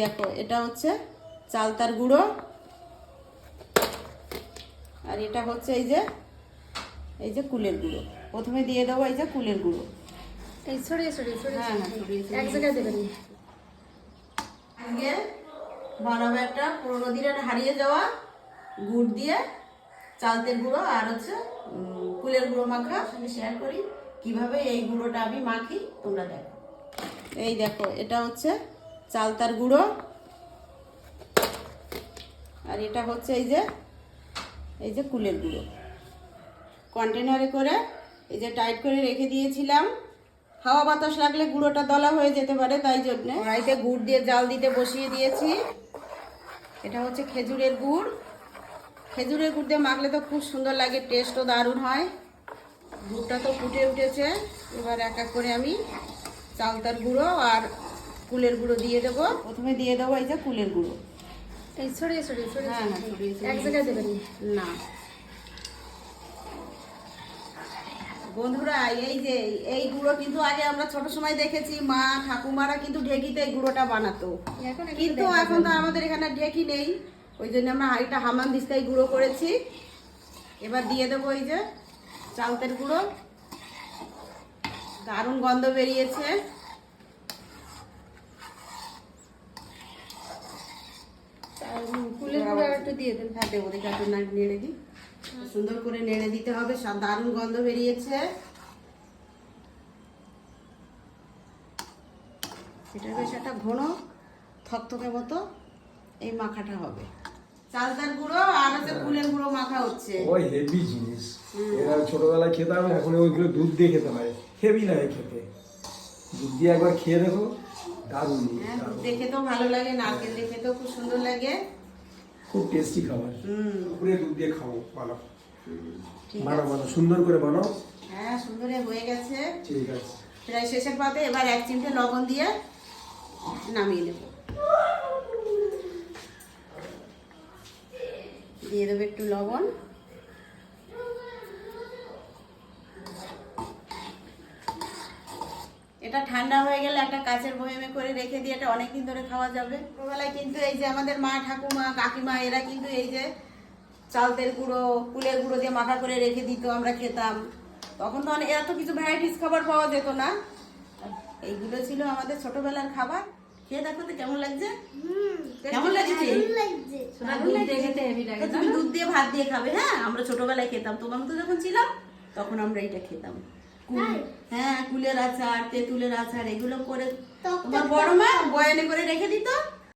দেখো এটা হচ্ছে চালতার গুঁড়ো, আর এটা হচ্ছে এই যে কুলের গুঁড়ো। প্রথমে দিয়ে দেবো এই যে কুলের গুঁড়ো। এই ছড়িয়ে ছড়িয়ে হ্যাঁ হ্যাঁ ছড়িয়ে এক জায়গায় দেবেন। আজকে বানাবো একটা পুরোনো দিনের হারিয়ে যাওয়া গুড় দিয়ে চালতের গুঁড়ো আর হচ্ছে কুলের গুঁড়ো মাখা। সঙ্গে শেয়ার করি কিভাবে এই গুঁড়োটা আমি মাখি, তোমরা দেখো। এই দেখো এটা হচ্ছে চালতার গুঁড়ো, আর এটা হচ্ছে এই যে কুলের গুঁড়ো। কন্টেনারে করে এই যে টাইট করে রেখে দিয়েছিলাম। হাওয়া বাতাস লাগলে গুঁড়োটা দলা হয়ে যেতে পারে, তাই জন্য কড়াইতে গুড় দিয়ে জাল দিতে বসিয়ে দিয়েছি। এটা হচ্ছে খেজুরের গুড়। খেজুরের গুড় দিয়ে মাখলে তো খুব সুন্দর লাগে, টেস্টও দারুণ হয়। গুড়টা তো ফুটে উঠেছে, এবার এক এক করে আমি চালতার গুঁড়ো আর কুলের গুঁড়ো দিয়ে দেবো। প্রথমে দিয়ে দেবো এই যে কুলের গুঁড়ো। এই ছড়িয়ে ছড়িয়ে হ্যাঁ হ্যাঁ ছড়িয়ে এক জায়গায় দেবেন না। বন্ধুরা এই গুঁড়ো কিন্তু আগে আমরা ছোট সময় দেখেছি মা ঠাকুমারা কিন্তু ঢেকিতে এই গুঁড়োটা বানাতো, কিন্তু এখন তো আমাদের এখানে ঢেকি নেই, ওই জন্য আমরা হাঁড়িটা হামাম দিস্তায় গুঁড়ো করেছি। এবার দিয়ে দেবো এই যে চালতের গুঁড়ো। দারুণ গন্ধ বেরিয়েছে। কুলের গুঁড়ো একটু দিয়ে দেন। হ্যাঁ দেবো, দেখে একটু নেড়ে দিই। সুন্দর করে নেড়ে দিতে হবে, দারুণ গন্ধ বেরিয়েছে। এটা বেশ একটা ঘন থকথকে মতো এই মাখাটা হবে। চালতার গুঁড়ো আর হচ্ছে কুলের গুঁড়ো মাখা হচ্ছে। ওই হেভি জিনিস, এরা ছোটবেলায় খেতাম, এখন ওইগুলো দুধ দিয়ে খেতে হয়, হেভি লাগে খেতে। দুধ দিয়ে একবার খেয়ে দেখো, দারুণ। হ্যাঁ দুধ দিয়ে খেতেও ভালো লাগে, নারকেল দিয়ে খেতেও খুব সুন্দর লাগে, খুব টেস্টি খাবার। পুরো দুধ দিয়ে খাও, ভালো ঠিক বানাও, আছে। বানাও, সুন্দর করে বানাও। হ্যাঁ সুন্দর হয়ে গেছে, ঠিক আছে। প্রায় শেষের পাতে। এবার 1 চিমটে লবণ দিয়ে নামিয়ে নেব। দিয়ে দেবো একটু লবণ। এটা ঠান্ডা হয়ে গেলে একটা কাঁচের বয়ামে করে রেখে দিয়ে এটা অনেকদিন ধরে খাওয়া যাবে। ছোটবেলায় কিন্তু এই যে আমাদের মা ঠাকুমা কাকিমা এরা কিন্তু এই যে চালতের গুঁড়ো কুলের গুঁড়ো দিয়ে মাখা করে রেখে দিত, আমরা খেতাম। তখন তো অনেক এত কিছু ভ্যারাইটিস খাবার পাওয়া যেত না, এইগুলো ছিল আমাদের ছোটবেলার খাবার। খেয়ে দেখো তো কেমন লাগছে। কেমন লাগছে? তুমি দুধ দিয়ে ভাত দিয়ে খাবে। হ্যাঁ আমরা ছোটবেলায় খেতাম, তোমার মতো যখন ছিলাম তখন আমরা এটা খেতাম। হ্যাঁ কুলের আচার, তেঁতুলের আচার এগুলো করে তোমার বড় মা বয়ানে করে রেখে দিত।